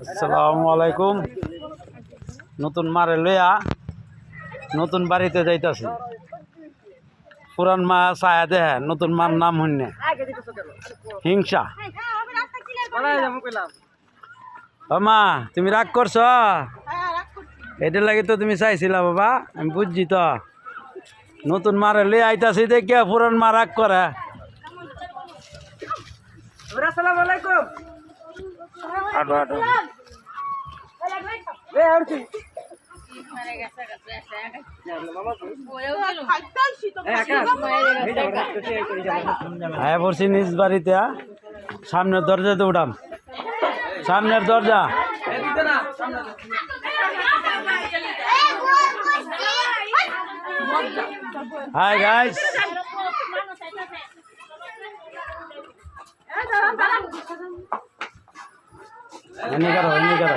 আসসালামু আলাইকুম। নতুন মারে লইয়া নতুন বাড়িতে যাইতাছি। পুরান মা ছায়া দেহে নতুন মার নাম হইনে হিংসা। মা তুমি রাগ করছ? এটার লাগে তো তুমি চাইছিলা বাবা, আমি বুঝছি তো। নতুন মারে লই আইতাছি দেখে পুরান মা রাগ করে। আসসালামু আলাইকুম। আটো আটো হ্যাঁ পড়ছি নিজ বাড়িতে। সামনের দরজাতে উঠাম, সামনের দরজা। হাই গাইস, এনে করো এনে করো।